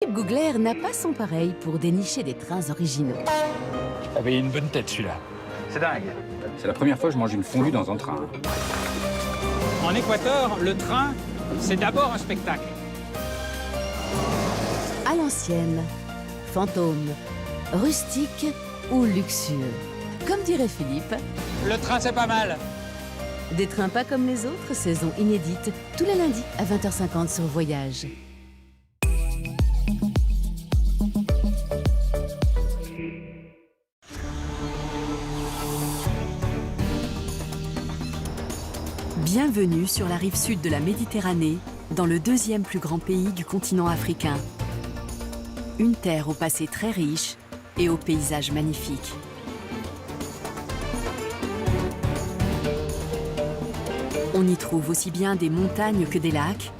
Philippe Googler n'a pas son pareil pour dénicher des trains originaux. Avait une bonne tête celui-là. C'est dingue. C'est la première fois que je mange une fondue dans un train. En Équateur, le train, c'est d'abord un spectacle. À l'ancienne, fantôme, rustique ou luxueux. Comme dirait Philippe, Le train, c'est pas mal. des trains pas comme les autres, saison inédite, tous les lundis à 20h50 sur Voyage. Bienvenue sur la rive sud de la Méditerranée, dans le deuxième plus grand pays du continent africain. Une terre au passé très riche et aux paysages magnifiques. On y trouve aussi bien des montagnes que des lacs,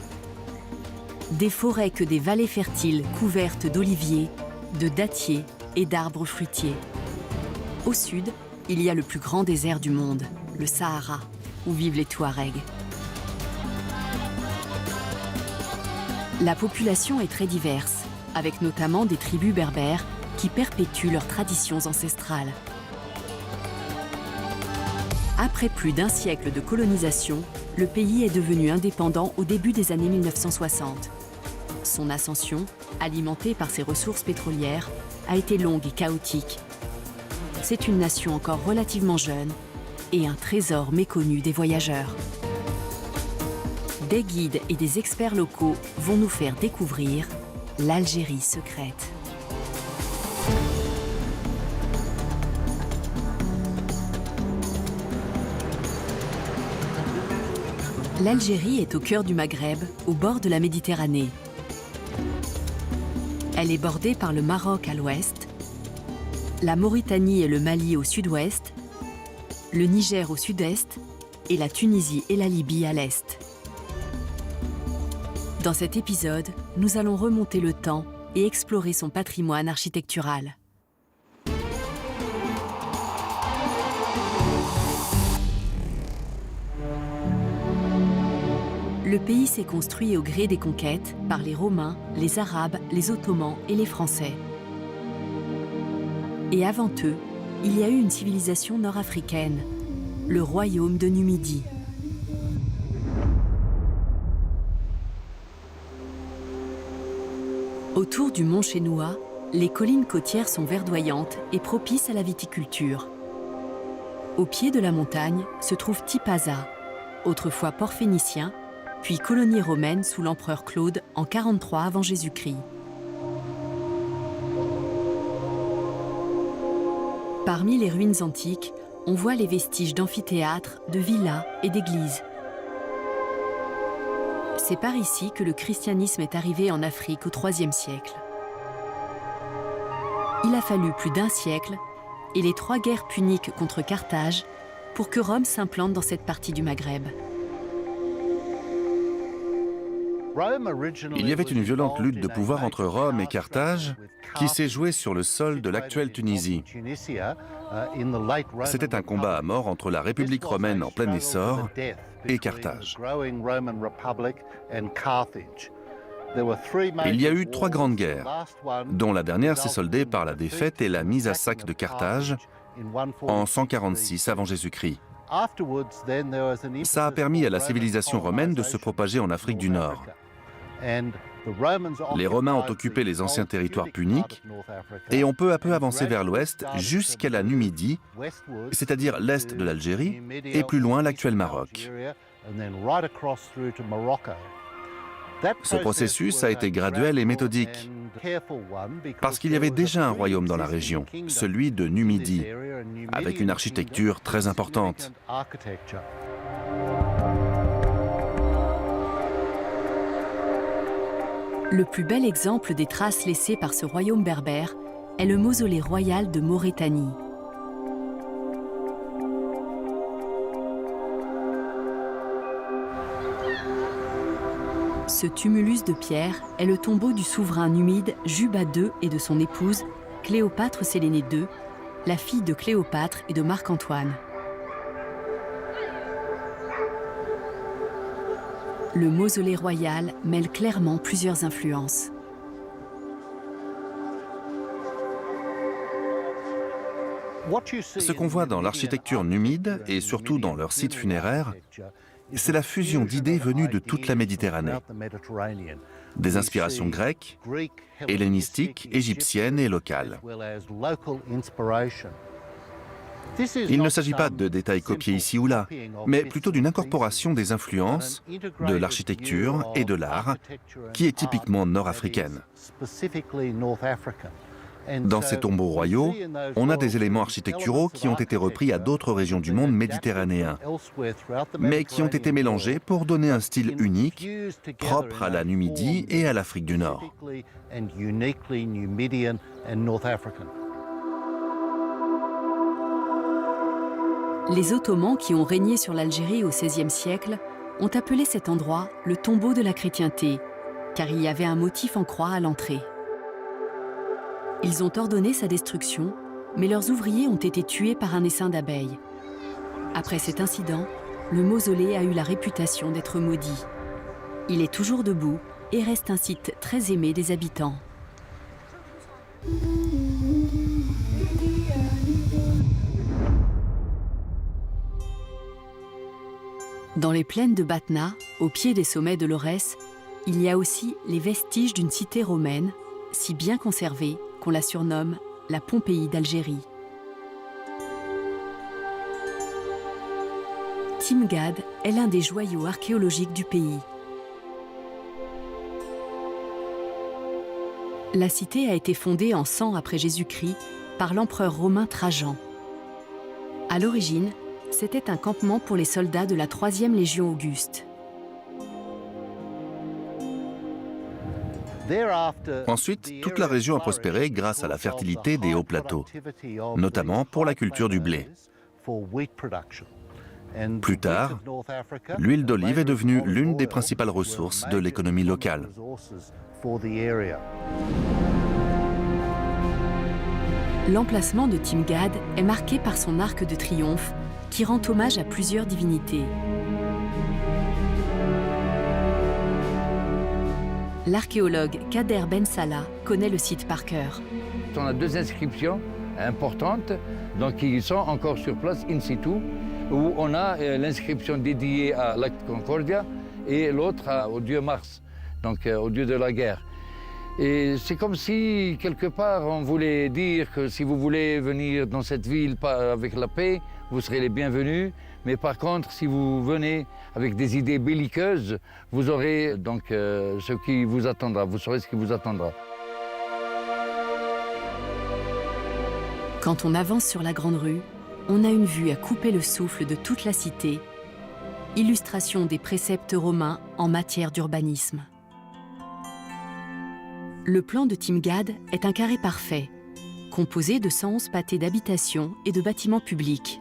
des forêts que des vallées fertiles couvertes d'oliviers, de dattiers et d'arbres fruitiers. Au sud, il y a le plus grand désert du monde, le Sahara, où vivent les Touaregs. La population est très diverse, avec notamment des tribus berbères qui perpétuent leurs traditions ancestrales. Après plus d'un siècle de colonisation, le pays est devenu indépendant au début des années 1960. Son ascension, alimentée par ses ressources pétrolières, a été longue et chaotique. C'est une nation encore relativement jeune et un trésor méconnu des voyageurs. Des guides et des experts locaux vont nous faire découvrir l'Algérie secrète. L'Algérie est au cœur du Maghreb, au bord de la Méditerranée. Elle est bordée par le Maroc à l'ouest, la Mauritanie et le Mali au sud-ouest, le Niger au sud-est et la Tunisie et la Libye à l'est. Dans cet épisode, nous allons remonter le temps et explorer son patrimoine architectural. Le pays s'est construit au gré des conquêtes par les Romains, les Arabes, les Ottomans et les Français. Et avant eux, il y a eu une civilisation nord-africaine, le royaume de Numidie. Autour du mont Chénoua, les collines côtières sont verdoyantes et propices à la viticulture. Au pied de la montagne se trouve Tipaza, autrefois port phénicien, puis colonie romaine sous l'empereur Claude en 43 avant Jésus-Christ. Parmi les ruines antiques, on voit les vestiges d'amphithéâtres, de villas et d'églises. C'est par ici que le christianisme est arrivé en Afrique au IIIe siècle. Il a fallu plus d'un siècle et les 3 guerres puniques contre Carthage pour que Rome s'implante dans cette partie du Maghreb. Il y avait une violente lutte de pouvoir entre Rome et Carthage qui s'est jouée sur le sol de l'actuelle Tunisie. C'était un combat à mort entre la République romaine en plein essor et Carthage. Il y a eu 3 grandes guerres, dont la dernière s'est soldée par la défaite et la mise à sac de Carthage en 146 avant Jésus-Christ. Ça a permis à la civilisation romaine de se propager en Afrique du Nord. Les Romains ont occupé les anciens territoires puniques et ont peu à peu avancé vers l'ouest jusqu'à la Numidie, c'est-à-dire l'est de l'Algérie et plus loin l'actuel Maroc. Ce processus a été graduel et méthodique parce qu'il y avait déjà un royaume dans la région, celui de Numidie, avec une architecture très importante. Le plus bel exemple des traces laissées par ce royaume berbère est le mausolée royal de Maurétanie. Ce tumulus de pierre est le tombeau du souverain numide Juba II et de son épouse, Cléopâtre Sélénée II, la fille de Cléopâtre et de Marc-Antoine. Le mausolée royal mêle clairement plusieurs influences. Ce qu'on voit dans l'architecture numide et surtout dans leurs sites funéraires, c'est la fusion d'idées venues de toute la Méditerranée. Des inspirations grecques, hellénistiques, égyptiennes et locales. Il ne s'agit pas de détails copiés ici ou là, mais plutôt d'une incorporation des influences de l'architecture et de l'art qui est typiquement nord-africaine. Dans ces tombeaux royaux, on a des éléments architecturaux qui ont été repris à d'autres régions du monde méditerranéen, mais qui ont été mélangés pour donner un style unique, propre à la Numidie et à l'Afrique du Nord. Les Ottomans qui ont régné sur l'Algérie au XVIe siècle ont appelé cet endroit le tombeau de la chrétienté, car il y avait un motif en croix à l'entrée. Ils ont ordonné sa destruction, mais leurs ouvriers ont été tués par un essaim d'abeilles. Après cet incident, le mausolée a eu la réputation d'être maudit. Il est toujours debout et reste un site très aimé des habitants. Dans les plaines de Batna, au pied des sommets de l'Aurès, il y a aussi les vestiges d'une cité romaine, si bien conservée qu'on la surnomme la Pompéi d'Algérie. Timgad est l'un des joyaux archéologiques du pays. La cité a été fondée en 100 après Jésus-Christ par l'empereur romain Trajan. À l'origine, c'était un campement pour les soldats de la 3e Légion Auguste. Ensuite, toute la région a prospéré grâce à la fertilité des hauts plateaux, notamment pour la culture du blé. Plus tard, l'huile d'olive est devenue l'une des principales ressources de l'économie locale. L'emplacement de Timgad est marqué par son arc de triomphe qui rend hommage à plusieurs divinités. L'archéologue Kader Ben Salah connaît le site par cœur. On a 2 inscriptions importantes donc, qui sont encore sur place in situ, où on a l'inscription dédiée à l'acte Concordia et l'autre au dieu Mars, donc au dieu de la guerre. Et c'est comme si, quelque part, on voulait dire que si vous voulez venir dans cette ville avec la paix, vous serez les bienvenus. Mais par contre, si vous venez avec des idées belliqueuses, vous aurez donc ce qui vous attendra, vous saurez ce qui vous attendra. Quand on avance sur la grande rue, on a une vue à couper le souffle de toute la cité, illustration des préceptes romains en matière d'urbanisme. Le plan de Timgad est un carré parfait, composé de 111 pâtés d'habitations et de bâtiments publics.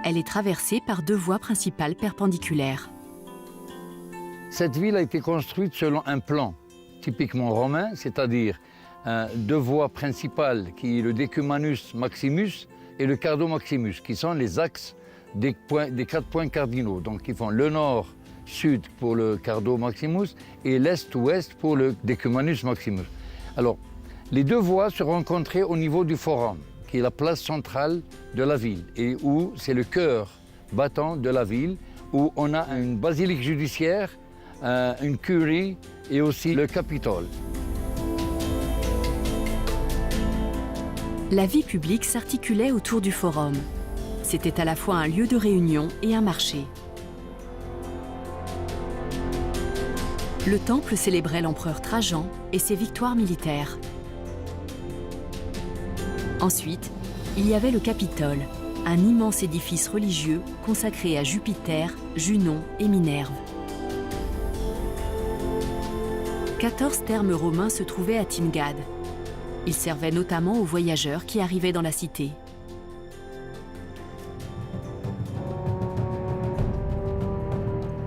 Elle est traversée par 2 voies principales perpendiculaires. Cette ville a été construite selon un plan typiquement romain, c'est-à-dire 2 voies principales qui est le Decumanus Maximus et le Cardo Maximus, qui sont les axes des 4 points cardinaux, donc qui font le nord-sud pour le Cardo Maximus et l'est-ouest pour le Decumanus Maximus. Alors, les 2 voies se rencontraient au niveau du Forum, qui est la place centrale de la ville et où c'est le cœur battant de la ville, où on a une basilique judiciaire, une curie et aussi le Capitole. La vie publique s'articulait autour du Forum. C'était à la fois un lieu de réunion et un marché. Le temple célébrait l'empereur Trajan et ses victoires militaires. Ensuite, il y avait le Capitole, un immense édifice religieux consacré à Jupiter, Junon et Minerve. 14 thermes romains se trouvaient à Timgad. Ils servaient notamment aux voyageurs qui arrivaient dans la cité.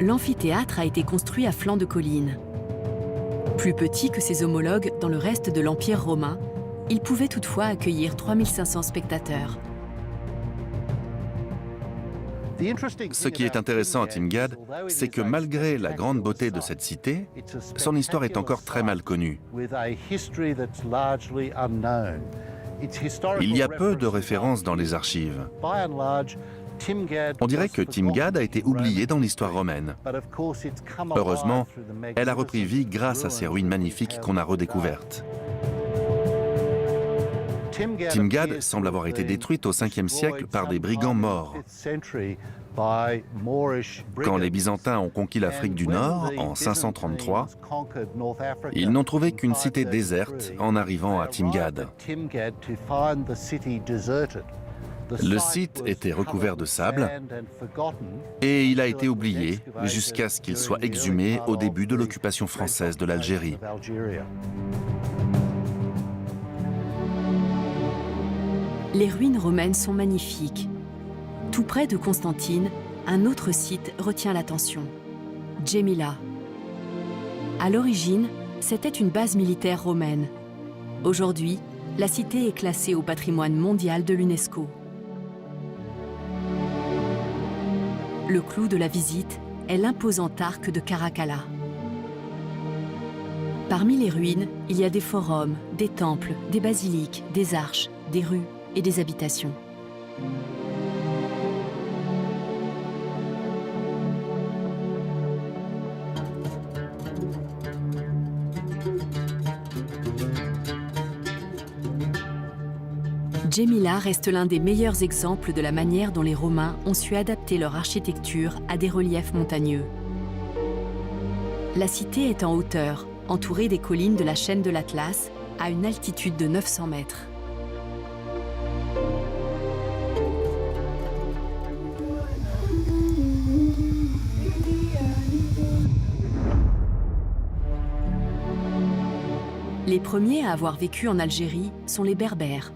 L'amphithéâtre a été construit à flanc de colline. Plus petit que ses homologues dans le reste de l'Empire romain, il pouvait toutefois accueillir 3500 spectateurs. Ce qui est intéressant à Timgad, c'est que malgré la grande beauté de cette cité, son histoire est encore très mal connue. Il y a peu de références dans les archives. On dirait que Timgad a été oubliée dans l'histoire romaine. Heureusement, elle a repris vie grâce à ces ruines magnifiques qu'on a redécouvertes. Timgad semble avoir été détruite au 5e siècle par des brigands maures. Quand les Byzantins ont conquis l'Afrique du Nord en 533, ils n'ont trouvé qu'une cité déserte en arrivant à Timgad. Le site était recouvert de sable et il a été oublié jusqu'à ce qu'il soit exhumé au début de l'occupation française de l'Algérie. Les ruines romaines sont magnifiques. Tout près de Constantine, un autre site retient l'attention. Djémila. À l'origine, c'était une base militaire romaine. Aujourd'hui, la cité est classée au patrimoine mondial de l'UNESCO. Le clou de la visite est l'imposant arc de Caracalla. Parmi les ruines, il y a des forums, des temples, des basiliques, des arches, des rues et des habitations. Djémila reste l'un des meilleurs exemples de la manière dont les Romains ont su adapter leur architecture à des reliefs montagneux. La cité est en hauteur, entourée des collines de la chaîne de l'Atlas, à une altitude de 900 mètres. Les premiers à avoir vécu en Algérie sont les Berbères.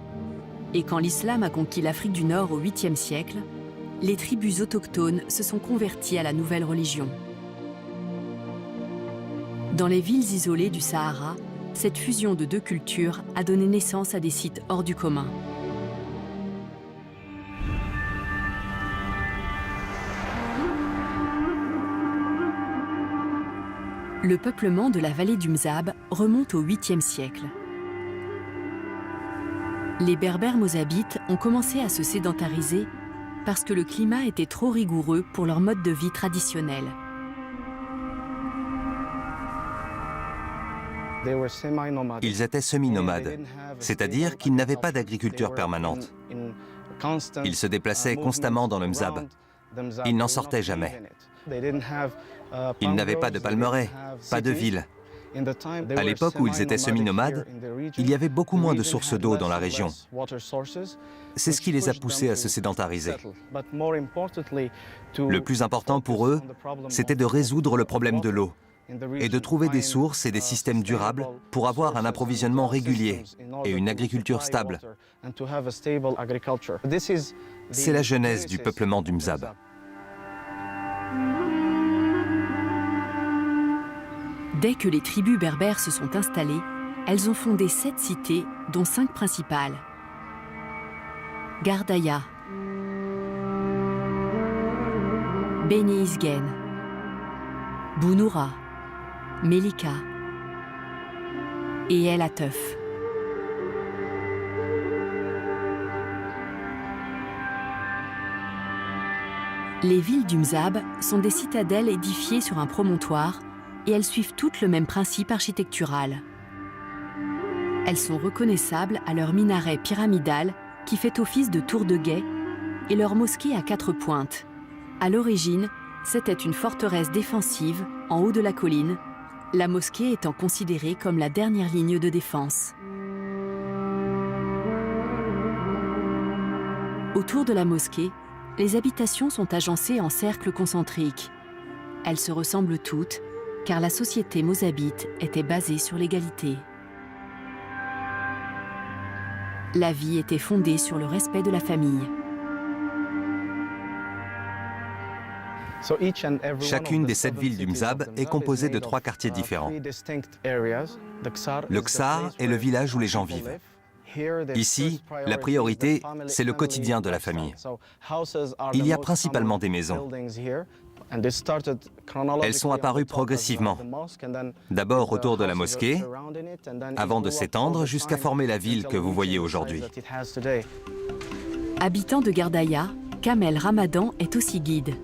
Et quand l'islam a conquis l'Afrique du Nord au 8e siècle, les tribus autochtones se sont converties à la nouvelle religion. Dans les villes isolées du Sahara, cette fusion de deux cultures a donné naissance à des sites hors du commun. Le peuplement de la vallée du Mzab remonte au 8e siècle. Les Berbères mozabites ont commencé à se sédentariser parce que le climat était trop rigoureux pour leur mode de vie traditionnel. Ils étaient semi-nomades, c'est-à-dire qu'ils n'avaient pas d'agriculture permanente. Ils se déplaçaient constamment dans le Mzab. Ils n'en sortaient jamais. Ils n'avaient pas de palmeraies, pas de ville. À l'époque où ils étaient semi-nomades, il y avait beaucoup moins de sources d'eau dans la région. C'est ce qui les a poussés à se sédentariser. Le plus important pour eux, c'était de résoudre le problème de l'eau et de trouver des sources et des systèmes durables pour avoir un approvisionnement régulier et une agriculture stable. C'est la genèse du peuplement du Mzab. Dès que les tribus berbères se sont installées, elles ont fondé 7 cités, dont 5 principales. Gardaïa, Beni Isgen, Bounoura, Melika et El Atef. Les villes du Mzab sont des citadelles édifiées sur un promontoire et elles suivent toutes le même principe architectural. Elles sont reconnaissables à leur minaret pyramidal qui fait office de tour de guet et leur mosquée à 4 pointes. À l'origine, c'était une forteresse défensive en haut de la colline, la mosquée étant considérée comme la dernière ligne de défense. Autour de la mosquée, les habitations sont agencées en cercles concentriques. Elles se ressemblent toutes, car la société mozabite était basée sur l'égalité. La vie était fondée sur le respect de la famille. Chacune des 7 villes du Mzab est composée de 3 quartiers différents. Le Ksar est le village où les gens vivent. Ici, la priorité, c'est le quotidien de la famille. Il y a principalement des maisons. Elles sont apparues progressivement, d'abord autour de la mosquée, avant de s'étendre jusqu'à former la ville que vous voyez aujourd'hui. Habitant de Gardaya, Kamel Ramadan est aussi guide.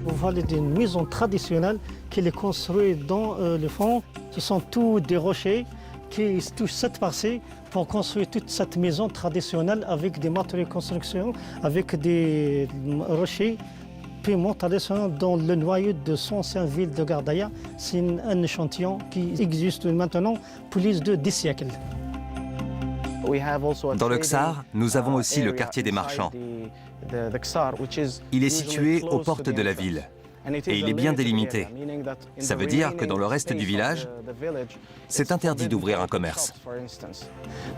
Vous voyez une maison traditionnelle qui est construite dans le fond. Ce sont tous des rochers qui touchent cette partie pour construire toute cette maison traditionnelle avec des matériaux de construction, avec des rochers paiement traditionnel dans le noyau de son ancienne ville de Gardaya. C'est un échantillon qui existe maintenant plus de 10 siècles. Dans le Ksar, nous avons aussi le quartier des marchands. Il est situé aux portes de la ville et il est bien délimité. Ça veut dire que dans le reste du village, c'est interdit d'ouvrir un commerce.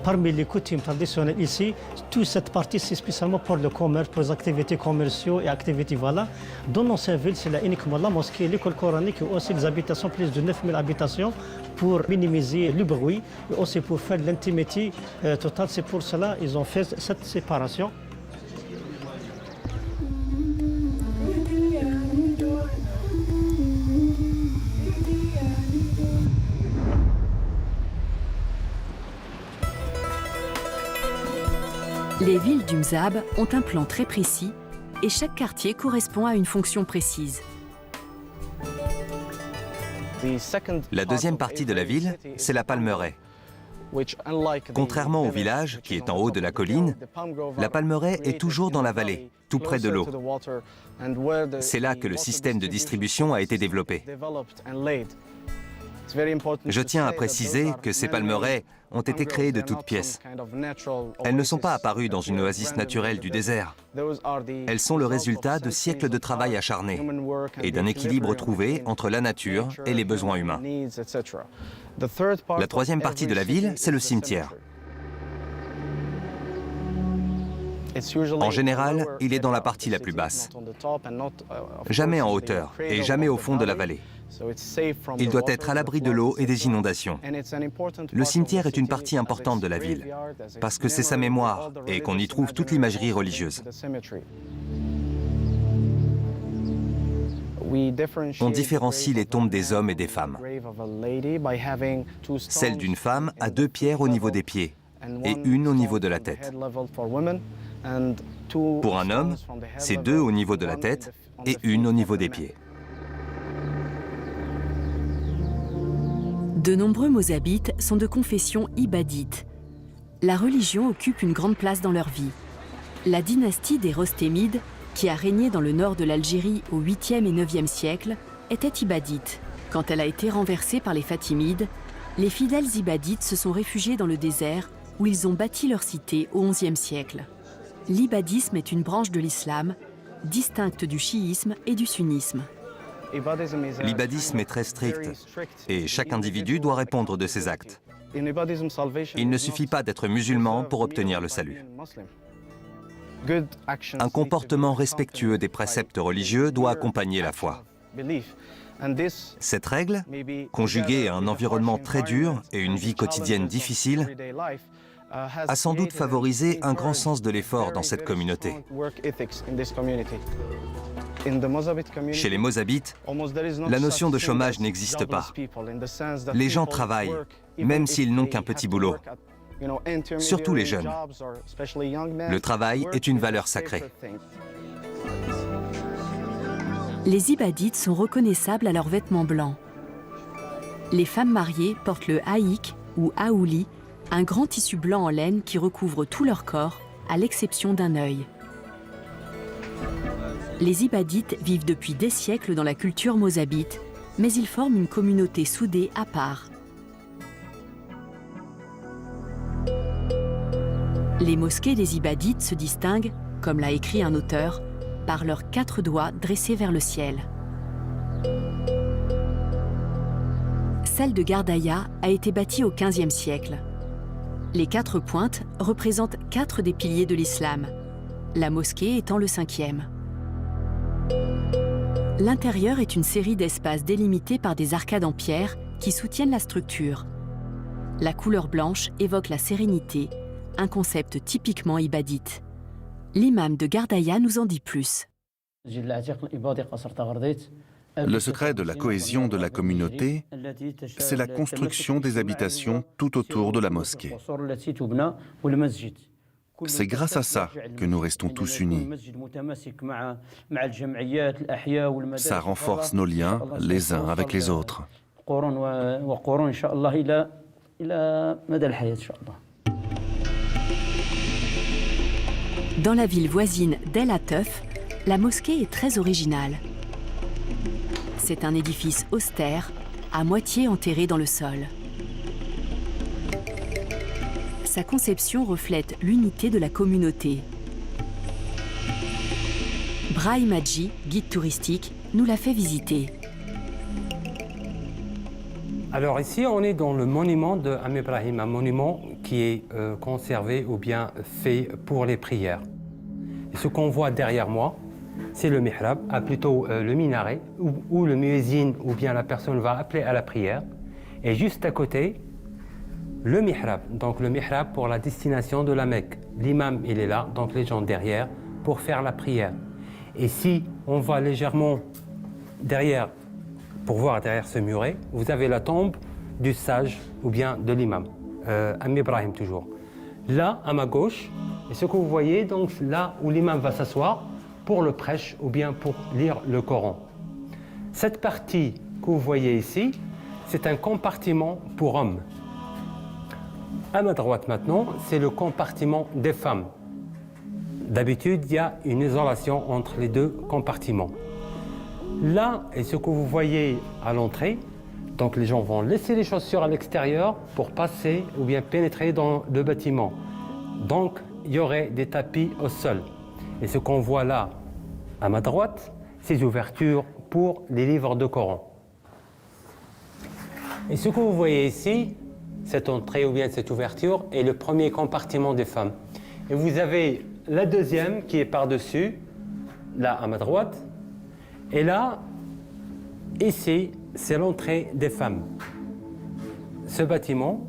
Parmi les coutumes traditionnelles ici, toute cette partie c'est spécialement pour le commerce, pour les activités commerciales et activités voilà. Dans l'ancienne ville, c'est uniquement la mosquée, l'école coranique et aussi les habitations, plus de 9000 habitations pour minimiser le bruit et aussi pour faire l'intimité totale. C'est pour cela qu'ils ont fait cette séparation. Les villes du Mzab ont un plan très précis et chaque quartier correspond à une fonction précise. La deuxième partie de la ville, c'est la palmeraie. Contrairement au village, qui est en haut de la colline, la palmeraie est toujours dans la vallée, tout près de l'eau. C'est là que le système de distribution a été développé. Je tiens à préciser que ces palmeraies ont été créées de toutes pièces. Elles ne sont pas apparues dans une oasis naturelle du désert. Elles sont le résultat de siècles de travail acharné et d'un équilibre trouvé entre la nature et les besoins humains. La troisième partie de la ville, c'est le cimetière. En général, il est dans la partie la plus basse. Jamais en hauteur et jamais au fond de la vallée. Il doit être à l'abri de l'eau et des inondations. Le cimetière est une partie importante de la ville, parce que c'est sa mémoire et qu'on y trouve toute l'imagerie religieuse. On différencie les tombes des hommes et des femmes. Celle d'une femme a 2 pierres au niveau des pieds et une au niveau de la tête. Pour un homme, c'est 2 au niveau de la tête et une au niveau des pieds. De nombreux Mozabites sont de confession ibadite. La religion occupe une grande place dans leur vie. La dynastie des Rostémides, qui a régné dans le nord de l'Algérie au 8e et 9e siècle, était ibadite. Quand elle a été renversée par les Fatimides, les fidèles ibadites se sont réfugiés dans le désert où ils ont bâti leur cité au 11e siècle. L'ibadisme est une branche de l'islam, distincte du chiisme et du sunnisme. L'ibadisme est très strict et chaque individu doit répondre de ses actes. Il ne suffit pas d'être musulman pour obtenir le salut. Un comportement respectueux des préceptes religieux doit accompagner la foi. Cette règle, conjuguée à un environnement très dur et une vie quotidienne difficile, a sans doute favorisé un grand sens de l'effort dans cette communauté. Chez les Mozabites, la notion de chômage n'existe pas. Les gens travaillent, même s'ils n'ont qu'un petit boulot. Surtout les jeunes. Le travail est une valeur sacrée. Les ibadites sont reconnaissables à leurs vêtements blancs. Les femmes mariées portent le haïk ou aouli, un grand tissu blanc en laine qui recouvre tout leur corps, à l'exception d'un œil. Les ibadites vivent depuis des siècles dans la culture mozabite, mais ils forment une communauté soudée à part. Les mosquées des ibadites se distinguent, comme l'a écrit un auteur, par leurs 4 doigts dressés vers le ciel. Celle de Gardaya a été bâtie au XVe siècle. Les 4 pointes représentent 4 des piliers de l'islam, la mosquée étant le 5e. L'intérieur est une série d'espaces délimités par des arcades en pierre qui soutiennent la structure. La couleur blanche évoque la sérénité, un concept typiquement ibadite. L'imam de Gardaya nous en dit plus. Le secret de la cohésion de la communauté, c'est la construction des habitations tout autour de la mosquée. C'est grâce à ça que nous restons tous unis. Ça renforce nos liens les uns avec les autres. Dans la ville voisine d'El Atef, la mosquée est très originale. C'est un édifice austère, à moitié enterré dans le sol. Sa conception reflète l'unité de la communauté. Brahim Hadji, guide touristique, nous l'a fait visiter. Alors ici, on est dans le monument de Am Ibrahim, un monument qui est conservé ou bien fait pour les prières. Et ce qu'on voit derrière moi, c'est le mihrab, plutôt le minaret, où le muezzin ou bien la personne va appeler à la prière. Et juste à côté, le mihrab, donc le mihrab pour la destination de la Mecque. L'imam, il est là, donc les gens derrière, pour faire la prière. Et si on va légèrement derrière, pour voir derrière ce muret, vous avez la tombe du sage ou bien de l'imam, Am Ibrahim toujours. Là, à ma gauche, et ce que vous voyez, donc là où l'imam va s'asseoir pour le prêche ou bien pour lire le Coran. Cette partie que vous voyez ici, c'est un compartiment pour hommes. À ma droite maintenant, c'est le compartiment des femmes. D'habitude, il y a une isolation entre les deux compartiments. Là, et ce que vous voyez à l'entrée, donc les gens vont laisser les chaussures à l'extérieur pour passer ou bien pénétrer dans le bâtiment. Donc, il y aurait des tapis au sol. Et ce qu'on voit là, à ma droite, c'est des ouvertures pour les livres de Coran. Et ce que vous voyez ici, cette entrée ou bien cette ouverture, est le premier compartiment des femmes. Et vous avez la deuxième qui est par-dessus, là à ma droite. Et là, ici, c'est l'entrée des femmes. Ce bâtiment,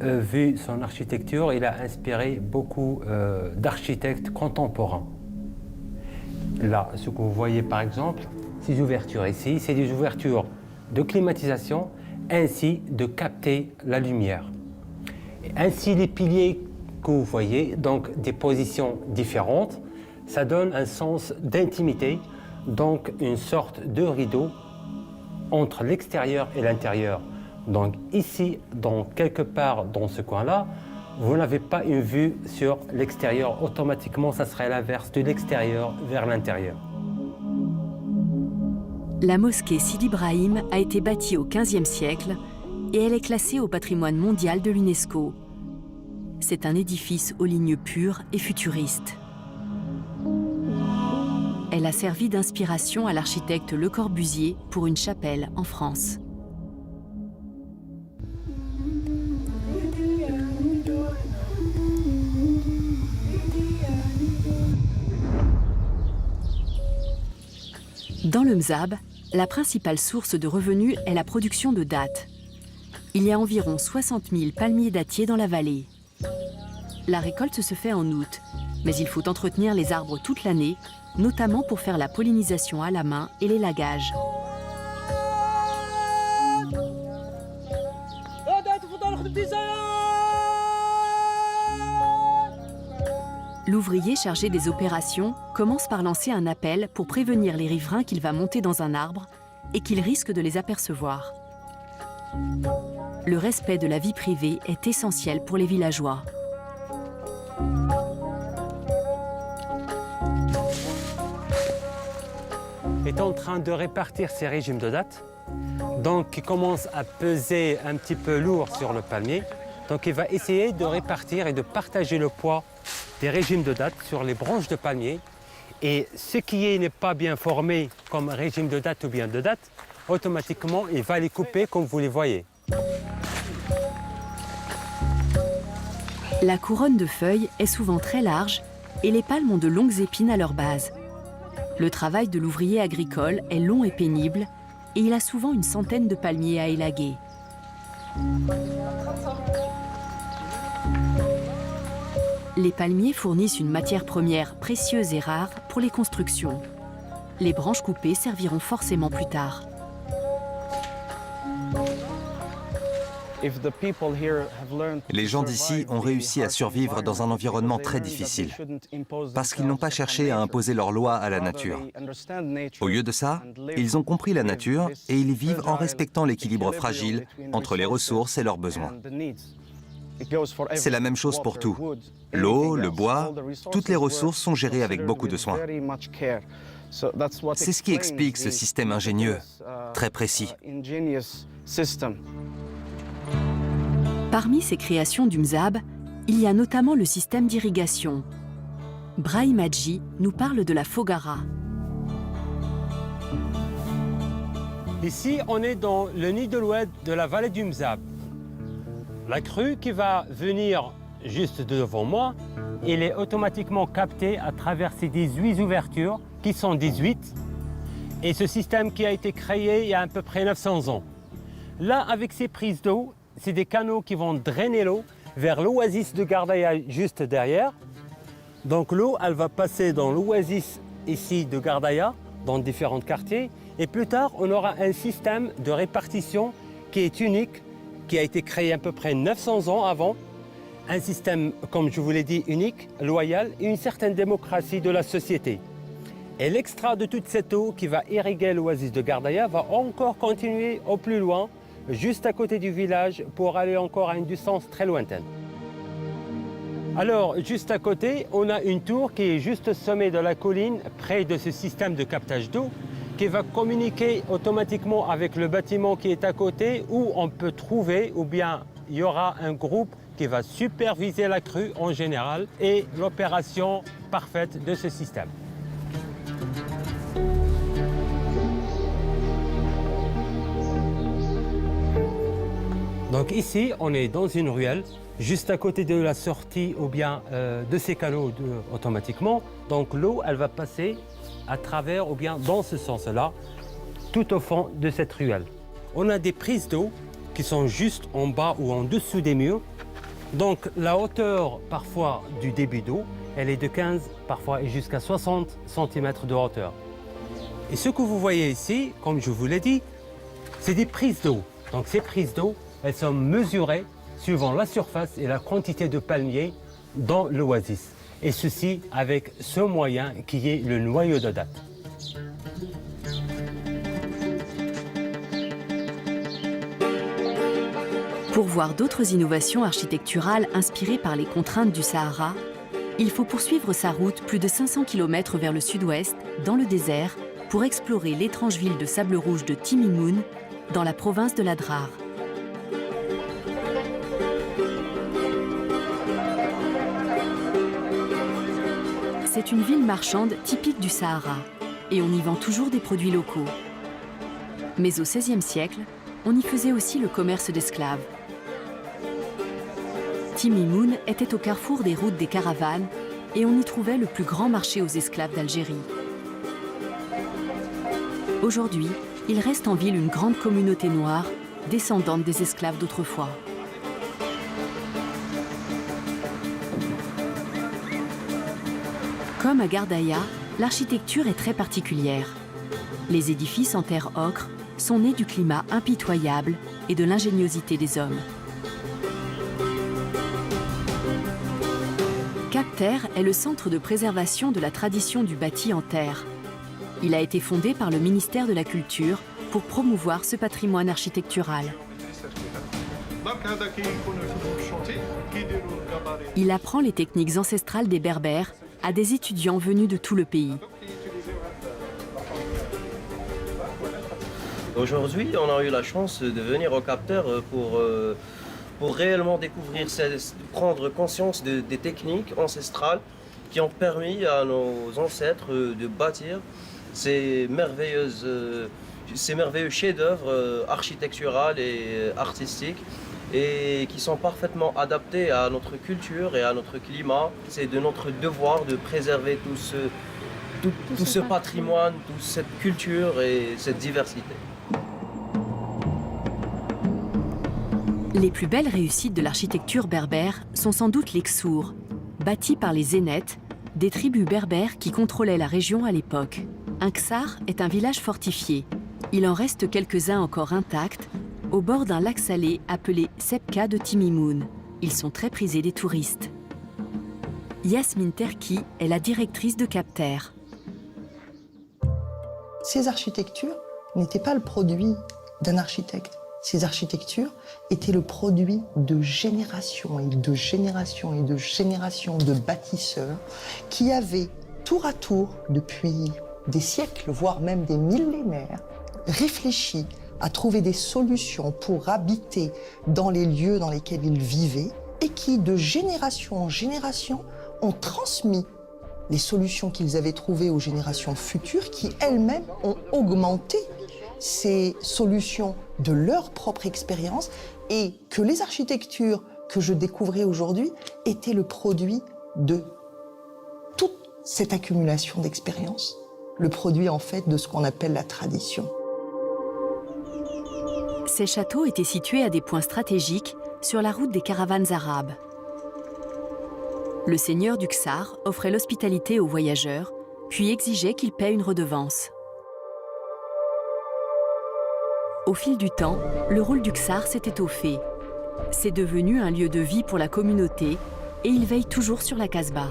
vu son architecture, il a inspiré beaucoup d'architectes contemporains. Là, ce que vous voyez par exemple, ces ouvertures ici, c'est des ouvertures de climatisation, ainsi de capter la lumière. Et ainsi, les piliers que vous voyez, donc des positions différentes, ça donne un sens d'intimité, donc une sorte de rideau entre l'extérieur et l'intérieur. Donc ici, quelque part dans ce coin-là, vous n'avez pas une vue sur l'extérieur. Automatiquement, ça serait l'inverse, de l'extérieur vers l'intérieur. La mosquée Sidi Ibrahim a été bâtie au XVe siècle et elle est classée au patrimoine mondial de l'UNESCO. C'est un édifice aux lignes pures et futuristes. Elle a servi d'inspiration à l'architecte Le Corbusier pour une chapelle en France. Dans le Mzab, la principale source de revenus est la production de dattes. Il y a environ 60 000 palmiers dattiers dans la vallée. La récolte se fait en août, mais il faut entretenir les arbres toute l'année, notamment pour faire la pollinisation à la main et l'élagage. L'ouvrier chargé des opérations commence par lancer un appel pour prévenir les riverains qu'il va monter dans un arbre et qu'il risque de les apercevoir. Le respect de la vie privée est essentiel pour les villageois. Est en train de répartir ces régimes de dattes, donc qui commence à peser un petit peu lourd sur le palmier. Donc il va essayer de répartir et de partager le poids des régimes de dattes sur les branches de palmier. Et ce qui n'est pas bien formé comme régime de dattes ou bien de dattes, automatiquement il va les couper comme vous les voyez. La couronne de feuilles est souvent très large et les palmes ont de longues épines à leur base. Le travail de l'ouvrier agricole est long et pénible et il a souvent une centaine de palmiers à élaguer. Les palmiers fournissent une matière première précieuse et rare pour les constructions. les branches coupées serviront forcément plus tard. Les gens d'ici ont réussi à survivre dans un environnement très difficile, parce qu'ils n'ont pas cherché à imposer leurs lois à la nature. Au lieu de ça, ils ont compris la nature et ils vivent en respectant l'équilibre fragile entre les ressources et leurs besoins. C'est la même chose pour tout. L'eau, le bois, toutes les ressources sont gérées avec beaucoup de soin. C'est ce qui explique ce système ingénieux, très précis. Parmi ces créations du Mzab, il y a notamment le système d'irrigation. Brahim Hadji nous parle de la Fogara. Ici, on est dans le nid de l'oued de la vallée du Mzab. La crue qui va venir juste devant moi, elle est automatiquement captée à travers ces 18 ouvertures, qui sont 18. Et ce système qui a été créé il y a à peu près 900 ans. Là, avec ces prises d'eau, c'est des canaux qui vont drainer l'eau vers l'oasis de Gardaya juste derrière. Donc l'eau, elle va passer dans l'oasis ici de Gardaya, dans différents quartiers. Et plus tard, on aura un système de répartition qui est unique, qui a été créé à peu près 900 ans avant. Un système, comme je vous l'ai dit, unique, loyal et une certaine démocratie de la société. Et l'extra de toute cette eau qui va irriguer l'oasis de Gardaya va encore continuer au plus loin, juste à côté du village, pour aller encore à une distance très lointaine. Alors, juste à côté, on a une tour qui est juste au sommet de la colline, près de ce système de captage d'eau, qui va communiquer automatiquement avec le bâtiment qui est à côté, où on peut trouver, ou bien il y aura un groupe qui va superviser la crue en général et l'opération parfaite de ce système. Donc ici, on est dans une ruelle, juste à côté de la sortie ou bien de ces canaux automatiquement. Donc l'eau, elle va passer à travers ou bien dans ce sens-là, tout au fond de cette ruelle. On a des prises d'eau qui sont juste en bas ou en dessous des murs. Donc la hauteur parfois du débit d'eau, elle est de 15 parfois et jusqu'à 60 cm de hauteur. Et ce que vous voyez ici, comme je vous l'ai dit, c'est des prises d'eau. Donc ces prises d'eau, elles sont mesurées suivant la surface et la quantité de palmiers dans l'oasis. Et ceci avec ce moyen qui est le noyau de date. Pour voir d'autres innovations architecturales inspirées par les contraintes du Sahara, il faut poursuivre sa route plus de 500 km vers le sud-ouest, dans le désert, pour explorer l'étrange ville de sable rouge de Timimoun, dans la province de l'Adrar. C'est une ville marchande typique du Sahara, et on y vend toujours des produits locaux. Mais au XVIe siècle, on y faisait aussi le commerce d'esclaves. Timimoun était au carrefour des routes des caravanes, et on y trouvait le plus grand marché aux esclaves d'Algérie. Aujourd'hui, il reste en ville une grande communauté noire, descendante des esclaves d'autrefois. Comme à Gardaya, l'architecture est très particulière. Les édifices en terre ocre sont nés du climat impitoyable et de l'ingéniosité des hommes. Cap Terre est le centre de préservation de la tradition du bâti en terre. Il a été fondé par le ministère de la Culture pour promouvoir ce patrimoine architectural. Il apprend les techniques ancestrales des Berbères à des étudiants venus de tout le pays. Aujourd'hui, on a eu la chance de venir au Cap Terre pour réellement découvrir, prendre conscience des techniques ancestrales qui ont permis à nos ancêtres de bâtir ces merveilleux chefs-d'œuvre architecturaux et artistiques et qui sont parfaitement adaptés à notre culture et à notre climat. C'est de notre devoir de préserver tout ce patrimoine, toute cette culture et cette diversité. Les plus belles réussites de l'architecture berbère sont sans doute les Ksours, bâtis par les Zénètes, des tribus berbères qui contrôlaient la région à l'époque. Un ksar est un village fortifié. Il en reste quelques-uns encore intacts, au bord d'un lac salé appelé Sebka de Timimoun. Ils sont très prisés des touristes. Yasmine Terki est la directrice de Cap Terre. Ces architectures n'étaient pas le produit d'un architecte. Ces architectures étaient le produit de générations et de générations et de générations de bâtisseurs qui avaient tour à tour, depuis des siècles, voire même des millénaires, réfléchi à trouver des solutions pour habiter dans les lieux dans lesquels ils vivaient et qui, de génération en génération, ont transmis les solutions qu'ils avaient trouvées aux générations futures qui, elles-mêmes, ont augmenté ces solutions de leur propre expérience et que les architectures que je découvrais aujourd'hui étaient le produit de toute cette accumulation d'expériences, le produit en fait de ce qu'on appelle la tradition. Ces châteaux étaient situés à des points stratégiques sur la route des caravanes arabes. Le seigneur du ksar offrait l'hospitalité aux voyageurs, puis exigeait qu'ils paient une redevance. Au fil du temps, le rôle du ksar s'est étoffé. C'est devenu un lieu de vie pour la communauté et il veille toujours sur la Kasbah.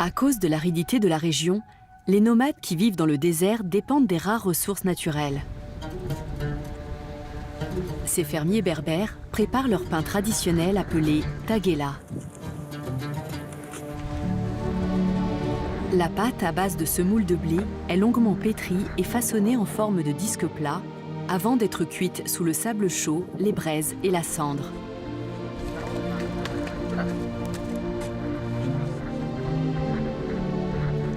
À cause de l'aridité de la région, les nomades qui vivent dans le désert dépendent des rares ressources naturelles. Ces fermiers berbères préparent leur pain traditionnel appelé taguela. La pâte à base de semoule de blé est longuement pétrie et façonnée en forme de disque plat avant d'être cuite sous le sable chaud, les braises et la cendre.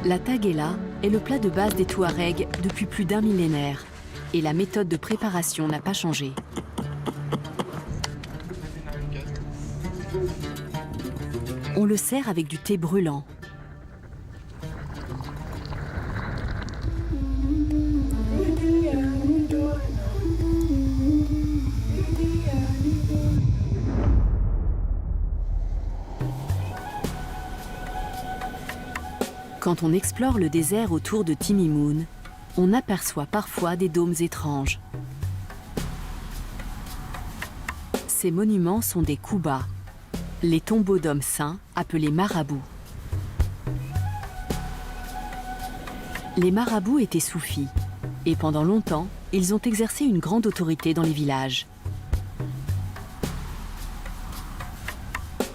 La taguela est le plat de base des Touaregs depuis plus d'un millénaire et la méthode de préparation n'a pas changé. On le sert avec du thé brûlant. Quand on explore le désert autour de Timimoun, on aperçoit parfois des dômes étranges. Ces monuments sont des koubas, les tombeaux d'hommes saints appelés marabouts. Les marabouts étaient soufis et pendant longtemps, ils ont exercé une grande autorité dans les villages.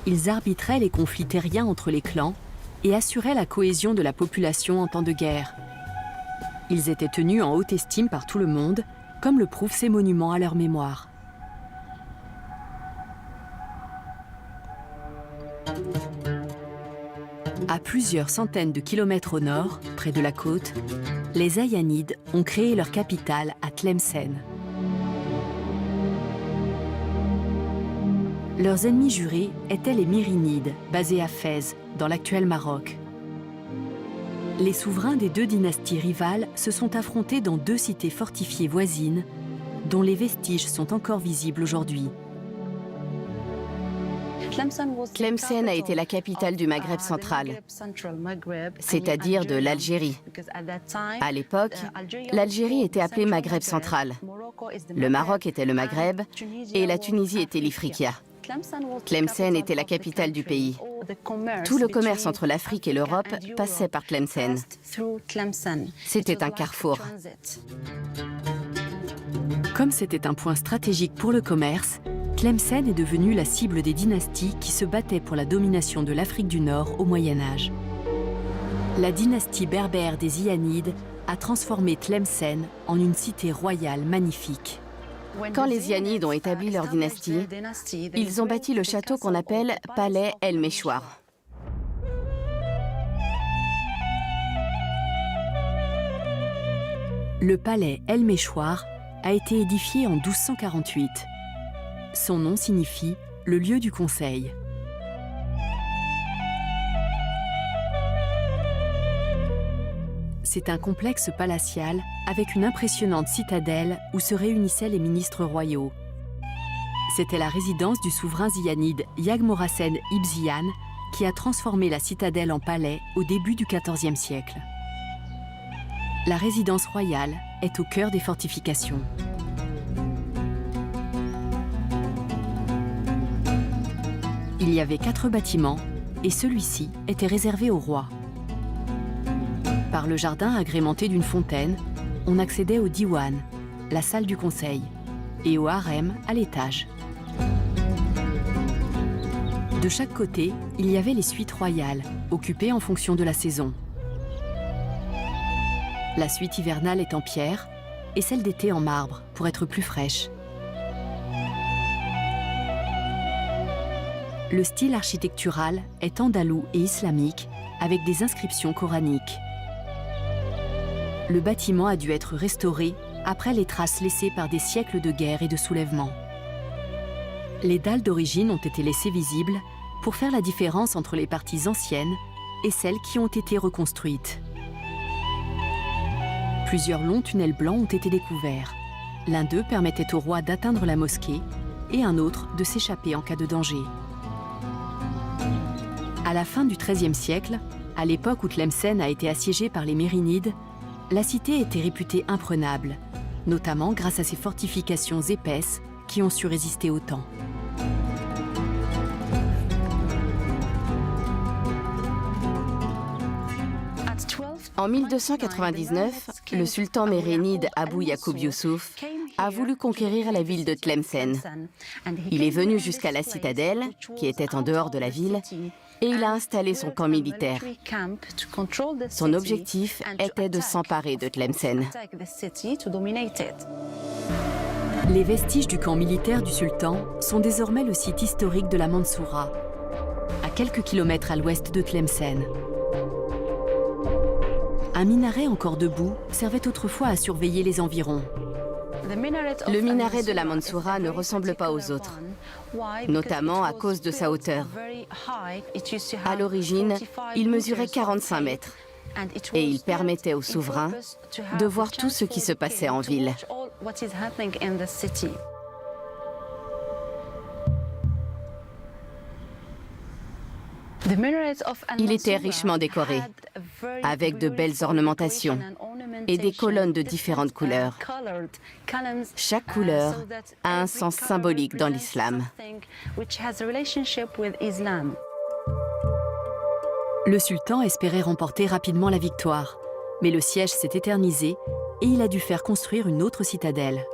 Ils arbitraient les conflits terriens entre les clans et assuraient la cohésion de la population en temps de guerre. Ils étaient tenus en haute estime par tout le monde, comme le prouvent ces monuments à leur mémoire. À plusieurs centaines de kilomètres au nord, près de la côte, les Ayanides ont créé leur capitale à Tlemcen. Leurs ennemis jurés étaient les Myrinides, basés à Fès, dans l'actuel Maroc. Les souverains des deux dynasties rivales se sont affrontés dans deux cités fortifiées voisines, dont les vestiges sont encore visibles aujourd'hui. Tlemcen a été la capitale du Maghreb central, c'est-à-dire de l'Algérie. À l'époque, l'Algérie était appelée Maghreb central. Le Maroc était le Maghreb et la Tunisie était l'Ifriqiya. Tlemcen était la capitale du pays. Tout le commerce entre l'Afrique et l'Europe passait par Tlemcen. C'était un carrefour. Comme c'était un point stratégique pour le commerce, Tlemcen est devenue la cible des dynasties qui se battaient pour la domination de l'Afrique du Nord au Moyen-Âge. La dynastie berbère des Iyanides a transformé Tlemcen en une cité royale magnifique. Quand les Iyanides ont établi leur dynastie, ils ont bâti le château qu'on appelle Palais El Méchoir. Le palais El Méchoir a été édifié en 1248. Son nom signifie « le lieu du conseil ». C'est un complexe palatial avec une impressionnante citadelle où se réunissaient les ministres royaux. C'était la résidence du souverain ziyanide Yagmorasen Ibn Ziyan qui a transformé la citadelle en palais au début du XIVe siècle. La résidence royale est au cœur des fortifications. Il y avait 4 bâtiments et celui-ci était réservé au roi. Par le jardin agrémenté d'une fontaine, on accédait au diwan, la salle du conseil, et au harem à l'étage. De chaque côté, il y avait les suites royales, occupées en fonction de la saison. La suite hivernale est en pierre et celle d'été en marbre, pour être plus fraîche. Le style architectural est andalou et islamique, avec des inscriptions coraniques. Le bâtiment a dû être restauré après les traces laissées par des siècles de guerre et de soulèvements. Les dalles d'origine ont été laissées visibles pour faire la différence entre les parties anciennes et celles qui ont été reconstruites. Plusieurs longs tunnels blancs ont été découverts. L'un d'eux permettait au roi d'atteindre la mosquée et un autre de s'échapper en cas de danger. À la fin du XIIIe siècle, à l'époque où Tlemcen a été assiégée par les Mérinides, la cité était réputée imprenable, notamment grâce à ses fortifications épaisses qui ont su résister au temps. En 1299, le sultan mérénide Abou Yacoub Youssouf a voulu conquérir la ville de Tlemcen. Il est venu jusqu'à la citadelle, qui était en dehors de la ville, et il a installé son camp militaire. Son objectif était de s'emparer de Tlemcen. Les vestiges du camp militaire du sultan sont désormais le site historique de la Mansoura, à quelques kilomètres à l'ouest de Tlemcen. Un minaret encore debout servait autrefois à surveiller les environs. Le minaret de la Mansoura ne ressemble pas aux autres, notamment à cause de sa hauteur. À l'origine, il mesurait 45 mètres et il permettait au souverain de voir tout ce qui se passait en ville. Il était richement décoré, avec de belles ornementations et des colonnes de différentes couleurs. Chaque couleur a un sens symbolique dans l'islam. Le sultan espérait remporter rapidement la victoire, mais le siège s'est éternisé et il a dû faire construire une autre citadelle.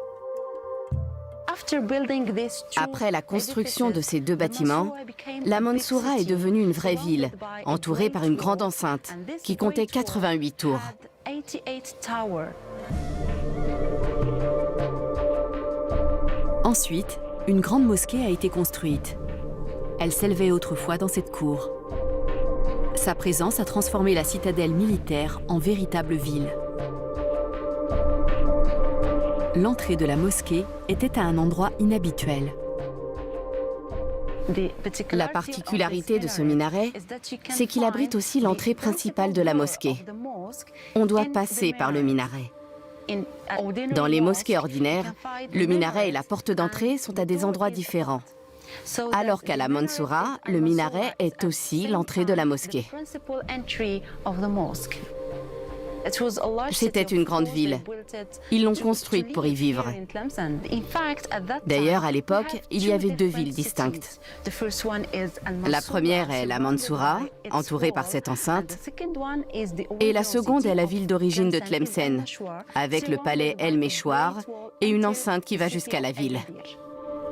Après la construction de ces 2 bâtiments, la Mansoura est devenue une vraie ville, entourée par une grande enceinte qui comptait 88 tours. Ensuite, une grande mosquée a été construite. Elle s'élevait autrefois dans cette cour. Sa présence a transformé la citadelle militaire en véritable ville. L'entrée de la mosquée était à un endroit inhabituel. La particularité de ce minaret, c'est qu'il abrite aussi l'entrée principale de la mosquée. On doit passer par le minaret. Dans les mosquées ordinaires, le minaret et la porte d'entrée sont à des endroits différents. Alors qu'à la Mansoura, le minaret est aussi l'entrée de la mosquée. C'était une grande ville. Ils l'ont construite pour y vivre. D'ailleurs, à l'époque, il y avait 2 villes distinctes. La première est la Mansoura, entourée par cette enceinte, et la seconde est la ville d'origine de Tlemcen, avec le palais El Meshwar et une enceinte qui va jusqu'à la ville.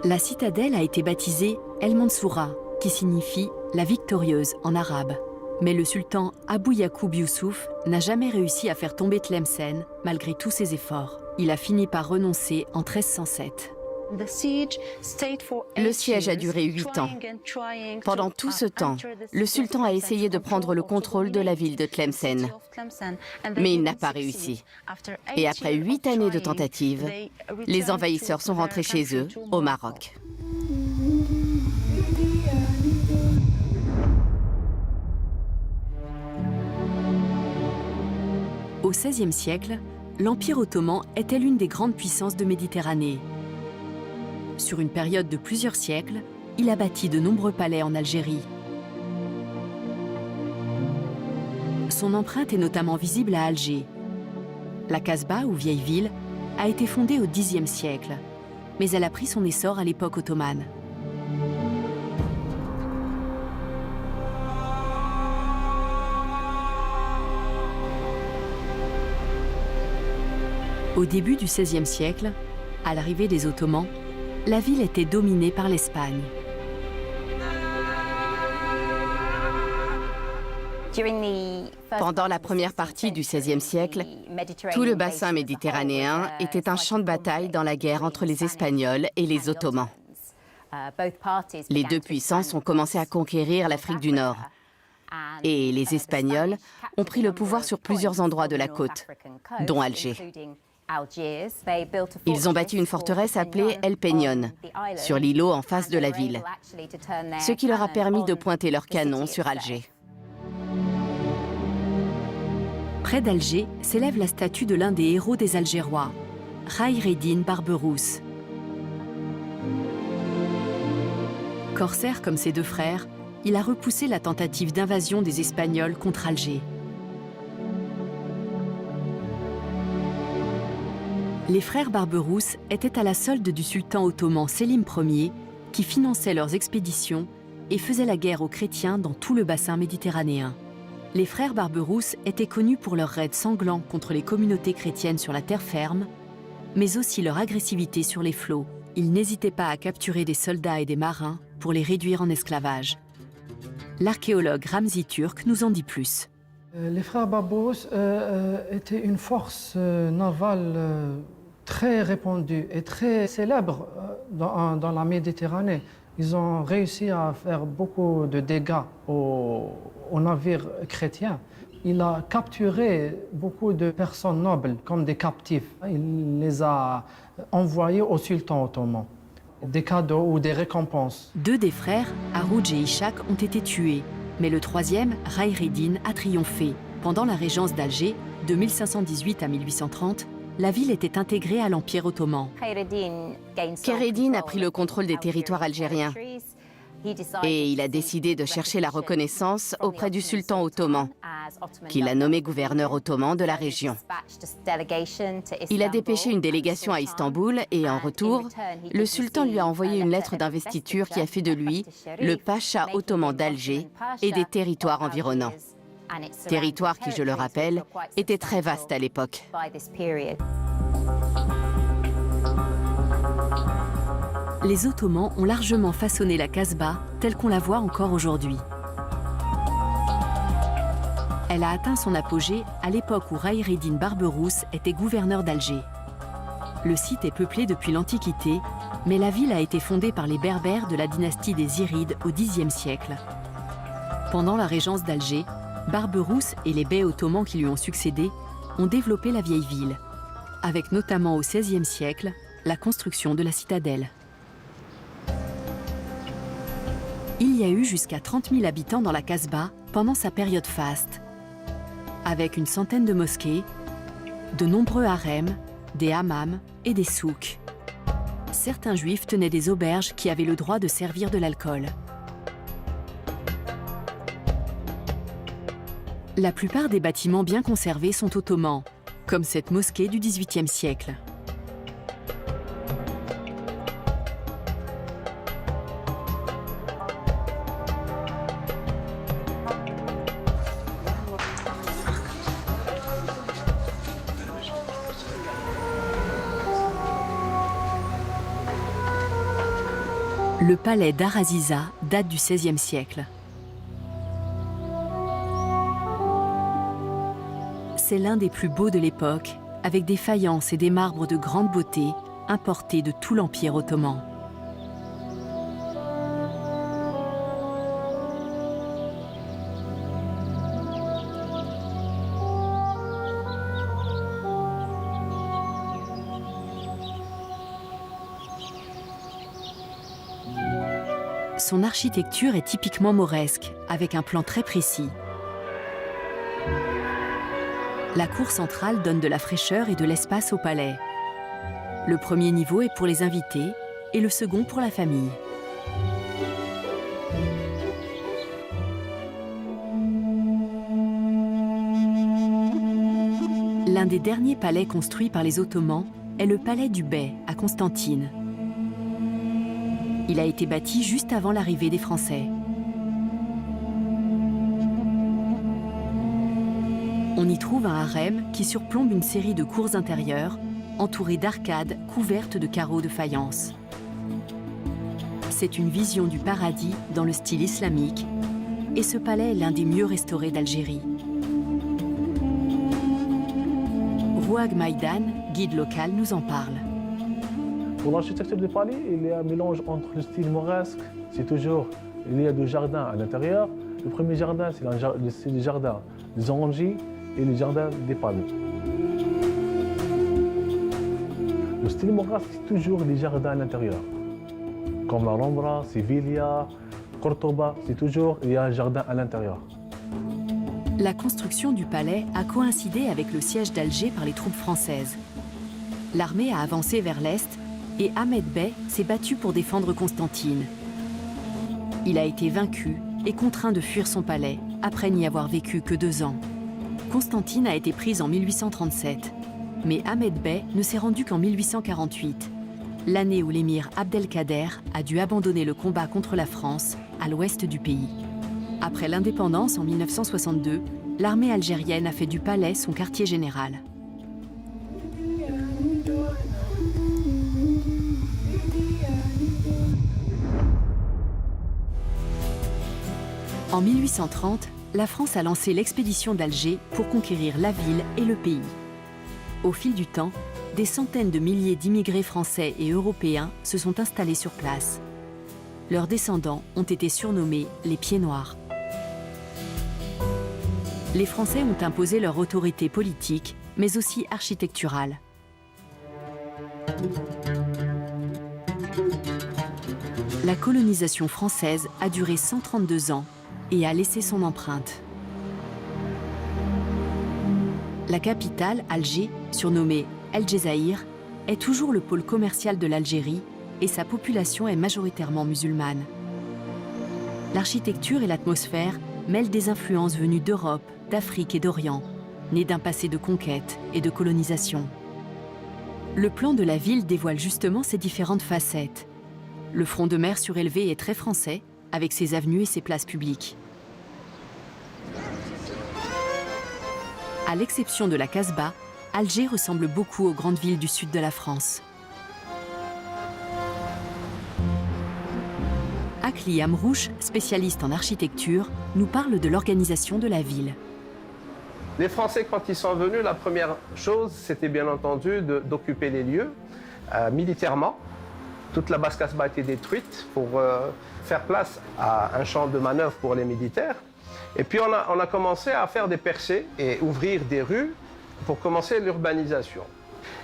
La citadelle a été baptisée El Mansoura, qui signifie « la victorieuse » en arabe. Mais le sultan Abou Yacoub Youssouf n'a jamais réussi à faire tomber Tlemcen malgré tous ses efforts. Il a fini par renoncer en 1307. Le siège a duré 8 ans. Pendant tout ce temps, le sultan a essayé de prendre le contrôle de la ville de Tlemcen. Mais il n'a pas réussi. Et après 8 années de tentatives, les envahisseurs sont rentrés chez eux, au Maroc. Au Au XVIe siècle, l'Empire ottoman était l'une des grandes puissances de Méditerranée. Sur une période de plusieurs siècles, il a bâti de nombreux palais en Algérie. Son empreinte est notamment visible à Alger. La Casbah, ou vieille ville, a été fondée au Xe siècle, mais elle a pris son essor à l'époque ottomane. Au début du XVIe siècle, à l'arrivée des Ottomans, la ville était dominée par l'Espagne. Pendant la première partie du XVIe siècle, tout le bassin méditerranéen était un champ de bataille dans la guerre entre les Espagnols et les Ottomans. Les deux puissances ont commencé à conquérir l'Afrique du Nord. Et les Espagnols ont pris le pouvoir sur plusieurs endroits de la côte, dont Alger. Ils ont bâti une forteresse appelée El Peñón, sur l'îlot en face de la ville, ce qui leur a permis de pointer leurs canons sur Alger. Près d'Alger s'élève la statue de l'un des héros des Algérois, Khayr ed-Din Barberousse. Corsaire comme ses deux frères, il a repoussé la tentative d'invasion des Espagnols contre Alger. Les frères Barberousse étaient à la solde du sultan ottoman Sélim Ier, qui finançait leurs expéditions et faisait la guerre aux chrétiens dans tout le bassin méditerranéen. Les frères Barberousse étaient connus pour leurs raids sanglants contre les communautés chrétiennes sur la terre ferme, mais aussi leur agressivité sur les flots. Ils n'hésitaient pas à capturer des soldats et des marins pour les réduire en esclavage. L'archéologue Ramzi Turk nous en dit plus. Les frères Barberousse étaient une force navale très répandue et très célèbre dans la Méditerranée. Ils ont réussi à faire beaucoup de dégâts aux navires chrétiens. Il a capturé beaucoup de personnes nobles comme des captifs. Il les a envoyés au sultan ottoman. Des cadeaux ou des récompenses. Deux des frères, Harouj et Ishak, ont été tués, mais le troisième, Khayr ed-Din, a triomphé. Pendant la régence d'Alger, de 1518 à 1830, la ville était intégrée à l'Empire ottoman. Khayr ed-Din a pris le contrôle des territoires algériens et il a décidé de chercher la reconnaissance auprès du sultan ottoman, qu'il a nommé gouverneur ottoman de la région. Il a dépêché une délégation à Istanbul et en retour, le sultan lui a envoyé une lettre d'investiture qui a fait de lui le pacha ottoman d'Alger et des territoires environnants. Territoires qui, je le rappelle, étaient très vastes à l'époque. Les Ottomans ont largement façonné la Casbah telle qu'on la voit encore aujourd'hui. Elle a atteint son apogée à l'époque où Khayr ed-Din Barberousse était gouverneur d'Alger. Le site est peuplé depuis l'Antiquité, mais la ville a été fondée par les Berbères de la dynastie des Zirides au Xe siècle. Pendant la régence d'Alger, Barberousse et les bey ottomans qui lui ont succédé ont développé la vieille ville, avec notamment au XVIe siècle la construction de la citadelle. Il y a eu jusqu'à 30 000 habitants dans la Casbah pendant sa période faste, avec une centaine de mosquées, de nombreux harems, des hammams et des souks. Certains juifs tenaient des auberges qui avaient le droit de servir de l'alcool. La plupart des bâtiments bien conservés sont ottomans, comme cette mosquée du XVIIIe siècle. Le palais Dar Aziza date du XVIe siècle. C'est l'un des plus beaux de l'époque, avec des faïences et des marbres de grande beauté importés de tout l'Empire ottoman. Son architecture est typiquement mauresque, avec un plan très précis. La cour centrale donne de la fraîcheur et de l'espace au palais. Le premier niveau est pour les invités et le second pour la famille. L'un des derniers palais construits par les Ottomans est le palais du Bey à Constantine. Il a été bâti juste avant l'arrivée des Français. On y trouve un harem qui surplombe une série de cours intérieures, entourées d'arcades couvertes de carreaux de faïence. C'est une vision du paradis dans le style islamique, et ce palais est l'un des mieux restaurés d'Algérie. Rouag Maïdan, guide local, nous en parle. Pour l'architecture du palais, il y a un mélange entre le style mauresque, c'est toujours, il y a deux jardins à l'intérieur. Le premier jardin, c'est le jardin des orangers et le jardin des palmes. Le style mauresque, c'est toujours les jardins à l'intérieur. Comme la Rambla, Sevilla, Cordoba, c'est toujours, il y a un jardin à l'intérieur. La construction du palais a coïncidé avec le siège d'Alger par les troupes françaises. L'armée a avancé vers l'est et Ahmed Bey s'est battu pour défendre Constantine. Il a été vaincu et contraint de fuir son palais après n'y avoir vécu que 2 ans. Constantine a été prise en 1837, mais Ahmed Bey ne s'est rendu qu'en 1848, l'année où l'émir Abdelkader a dû abandonner le combat contre la France à l'ouest du pays. Après l'indépendance en 1962, l'armée algérienne a fait du palais son quartier général. En 1830, la France a lancé l'expédition d'Alger pour conquérir la ville et le pays. Au fil du temps, des centaines de milliers d'immigrés français et européens se sont installés sur place. Leurs descendants ont été surnommés les Pieds Noirs. Les Français ont imposé leur autorité politique, mais aussi architecturale. La colonisation française a duré 132 ans et a laissé son empreinte. La capitale, Alger, surnommée El Djezaïr, est toujours le pôle commercial de l'Algérie et sa population est majoritairement musulmane. L'architecture et l'atmosphère mêlent des influences venues d'Europe, d'Afrique et d'Orient, nées d'un passé de conquête et de colonisation. Le plan de la ville dévoile justement ces différentes facettes. Le front de mer surélevé est très français, avec ses avenues et ses places publiques. À l'exception de la Casbah, Alger ressemble beaucoup aux grandes villes du sud de la France. Akli Amrouche, spécialiste en architecture, nous parle de l'organisation de la ville. Les Français, quand ils sont venus, la première chose, c'était bien entendu d'occuper les lieux militairement. Toute la basse Casbah a été détruite pour faire place à un champ de manœuvre pour les militaires. Et puis on a commencé à faire des percées et ouvrir des rues pour commencer l'urbanisation.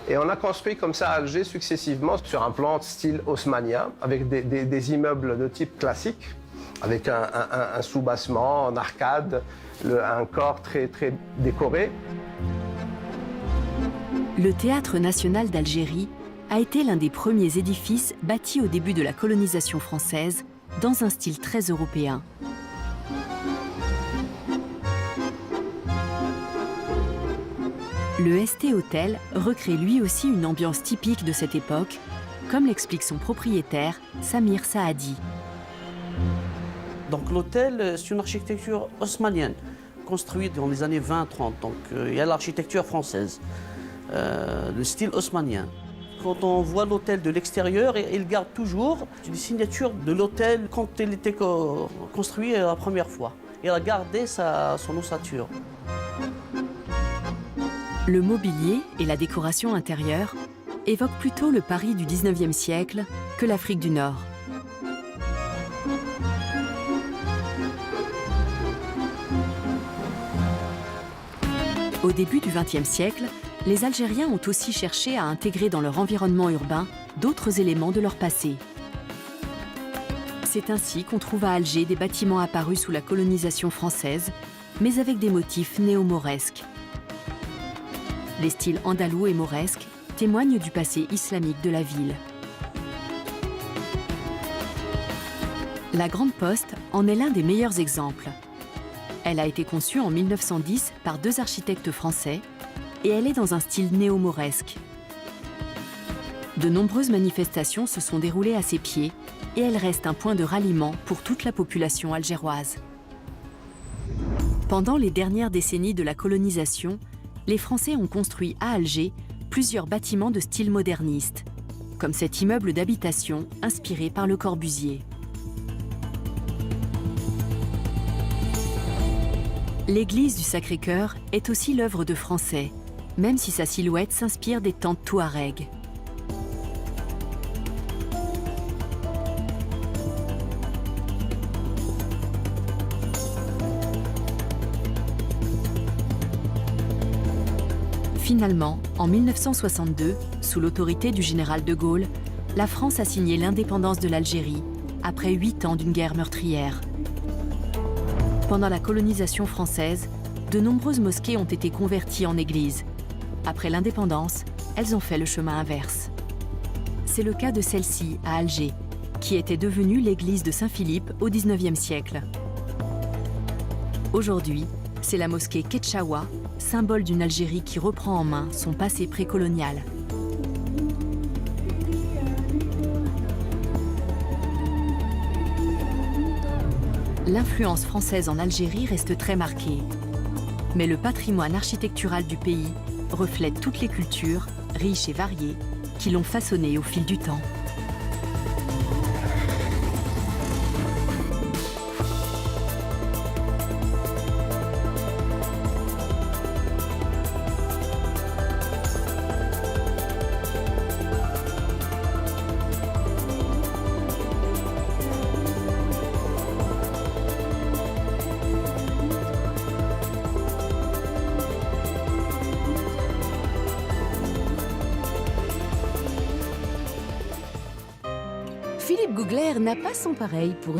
Et on a construit comme ça Alger successivement sur un plan style haussmannien, avec des immeubles de type classique, avec un soubassement, en arcade, un corps très décoré. Le Théâtre national d'Algérie a été l'un des premiers édifices bâtis au début de la colonisation française, dans un style très européen. Le ST Hotel recrée lui aussi une ambiance typique de cette époque, comme l'explique son propriétaire, Samir Saadi. Donc l'hôtel, c'est une architecture haussmannienne, construite dans les années 20-30. Donc il y a l'architecture française, le style haussmannien. Quand on voit l'hôtel de l'extérieur, il garde toujours les signatures de l'hôtel quand il était construit la première fois. Il a gardé son ossature. Le mobilier et la décoration intérieure évoquent plutôt le Paris du XIXe siècle que l'Afrique du Nord. Au début du XXe siècle, les Algériens ont aussi cherché à intégrer dans leur environnement urbain d'autres éléments de leur passé. C'est ainsi qu'on trouve à Alger des bâtiments apparus sous la colonisation française, mais avec des motifs néo-mauresques. Les styles andalous et mauresques témoignent du passé islamique de la ville. La Grande Poste en est l'un des meilleurs exemples. Elle a été conçue en 1910 par 2 architectes français et elle est dans un style néo-mauresque. De nombreuses manifestations se sont déroulées à ses pieds et elle reste un point de ralliement pour toute la population algéroise. Pendant les dernières décennies de la colonisation, les Français ont construit à Alger plusieurs bâtiments de style moderniste, comme cet immeuble d'habitation inspiré par Le Corbusier. L'église du Sacré-Cœur est aussi l'œuvre de Français, même si sa silhouette s'inspire des tentes touaregs. Finalement, en 1962, sous l'autorité du général de Gaulle, la France a signé l'indépendance de l'Algérie, après 8 ans d'une guerre meurtrière. Pendant la colonisation française, de nombreuses mosquées ont été converties en églises. Après l'indépendance, elles ont fait le chemin inverse. C'est le cas de celle-ci, à Alger, qui était devenue l'église de Saint-Philippe au XIXe siècle. Aujourd'hui, c'est la mosquée Ketchaoua, symbole d'une Algérie qui reprend en main son passé précolonial. L'influence française en Algérie reste très marquée. Mais le patrimoine architectural du pays reflète toutes les cultures, riches et variées, qui l'ont façonné au fil du temps. Philippe Googler n'a pas son pareil pour